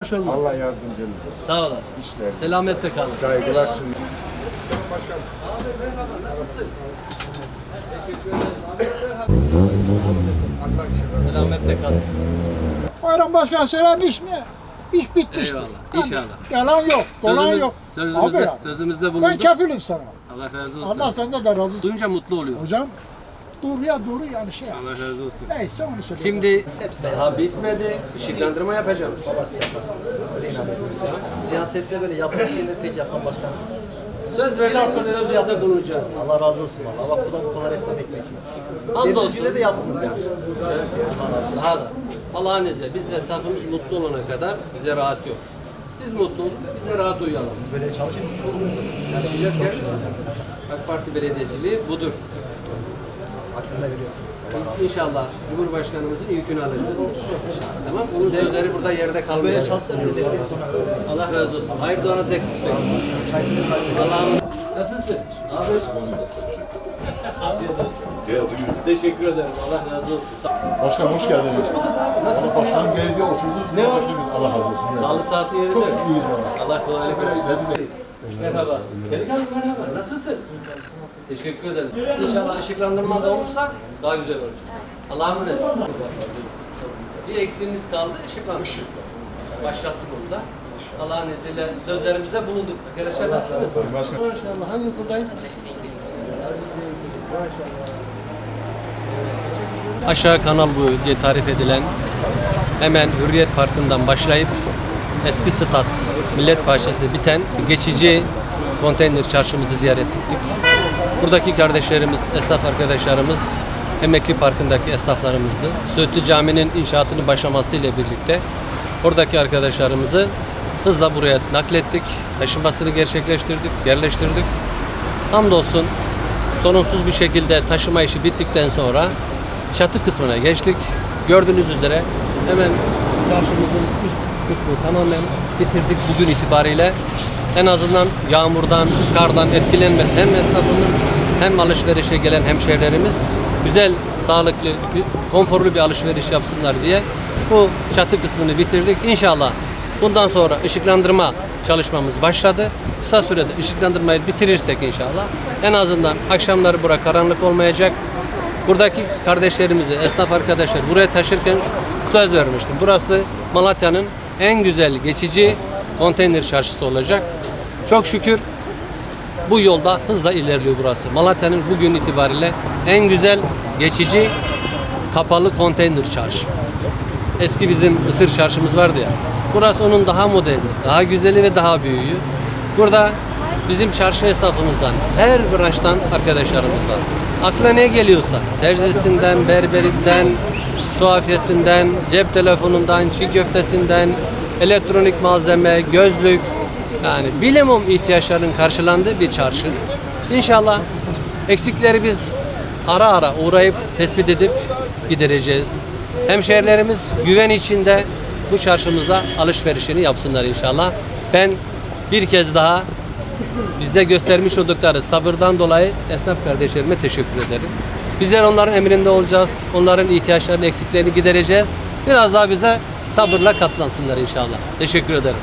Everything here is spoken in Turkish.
Hoş olmaz. Allah yardımcınız olsun. Sağ olasın. İşler. Selametle kalın. Saygılar sunuyorum. Abi merhaba, nasılsın? Teşekkür ederim. Abi merhaba. Selametle kalın. Bayram Başkan söylemiş mi? İş bitmiştir. Eyvallah, Yani inşallah. Yalan yok, dolan yok. Abi ya, Sözümüzde ben bulunduk. kefilim sana. Allah razı olsun. Allah sende de razı olsun. Duyunca mutlu oluyoruz. Hocam dur ya dur yani şey yap. Allah razı olsun. Neyse onu söyle. Şimdi daha bitmedi. Işıklandırma yapacağım. Babası yaparsınız. Hüseyin abi Özkan. Siyasette böyle yaptığı şeyleri tek yapan başkan sizsiniz. Söz Bir verdik, haftada sözümüzde bulunacağız. Allah razı olsun valla. Bak buradan bu kadar hesap ekmek. Hamdolsun. Dediğiniz de yaptınız yani. Daha da. Allah'ın izniyle biz esnafımız mutlu olana kadar bize rahat yok. Siz mutlu olun, biz de rahat uyuyalım. Siz böyle çalışırsınız. Çalışacağız ki AK Parti belediyeciliği budur. Hakkında veriyorsunuz. Biz inşallah Cumhurbaşkanımızın yükünü alacağız. Tamam, bunun sözleri burada yerde Siz böyle kalmayacak. çalışsa bir de destek sonra. Allah razı olsun. Hayır duanız eksik olsun. Allah'ım. Nasılsın? Abi. Teşekkür ederim. Allah razı olsun. Başkan hoş geldiniz. Nasılsın? Başkan geldi oturdu. Ne var? Allah razı olsun. Sağlık saati yerinde mi? İyiyiz valla. Allah kolaylık versin. Merhaba. Delikanlı merhaba. Nasılsın? Teşekkür ederim. İnşallah ışıklandırma da olursa daha güzel olacak. Allah'a emanet. Bir eksiğimiz kaldı, ışıklandırma. Başlattık onu da. Allah'ın izniyle sözlerimizde bulunduk. Arkadaşlar nasılsınız? Maşallah. Hangi okuldayız? Aşağı Kanal Boyu diye tarif edilen hemen Hürriyet Parkı'ndan başlayıp eski stat, Millet Bahçesi biten geçici konteyner çarşımızı ziyaret ettik. Buradaki kardeşlerimiz, esnaf arkadaşlarımız Emekli Parkı'ndaki esnaflarımızdı. Söğütlü Camii'nin inşaatını başlamasıyla birlikte oradaki arkadaşlarımızı hızla buraya naklettik. Taşınmasını gerçekleştirdik, yerleştirdik. Hamdolsun sorunsuz bir şekilde taşıma işi bittikten sonra çatı kısmına geçtik. Gördüğünüz üzere hemen çarşımızın üst kısmı tamamen bitirdik bugün itibariyle. En azından yağmurdan, kardan etkilenmez. Hem esnafımız hem alışverişe gelen hemşehrilerimiz güzel, sağlıklı, konforlu bir alışveriş yapsınlar diye bu çatı kısmını bitirdik. İnşallah bundan sonra ışıklandırma çalışmamız başladı. Kısa sürede ışıklandırmayı bitirirsek inşallah en azından akşamları bura karanlık olmayacak. Buradaki kardeşlerimizi, esnaf arkadaşlar buraya taşırken söz vermiştim. Burası Malatya'nın en güzel geçici konteyner çarşısı olacak. Çok şükür bu yolda hızla ilerliyor burası. Malatya'nın bugün itibariyle en güzel geçici kapalı konteyner çarşı. Eski bizim Isır çarşımız vardı ya. Burası onun daha moderni, daha güzeli ve daha büyüğü. Burada bizim çarşı esnafımızdan, her branştan arkadaşlarımız var. Akla ne geliyorsa, terzisinden, berberinden, tuhafiyesinden, cep telefonundan, çiğ köftesinden, elektronik malzeme, gözlük, yani bilimum ihtiyaçlarının karşılandığı bir çarşı. İnşallah eksikleri biz ara ara uğrayıp tespit edip gidereceğiz. Hemşehrilerimiz güven içinde bu çarşımızda alışverişini yapsınlar inşallah. Ben bir kez daha bize göstermiş oldukları sabırdan dolayı esnaf kardeşlerime teşekkür ederim. Bizler onların emrinde olacağız. Onların ihtiyaçlarını, eksiklerini gidereceğiz. Biraz daha bize sabırla katlansınlar inşallah. Teşekkür ederim.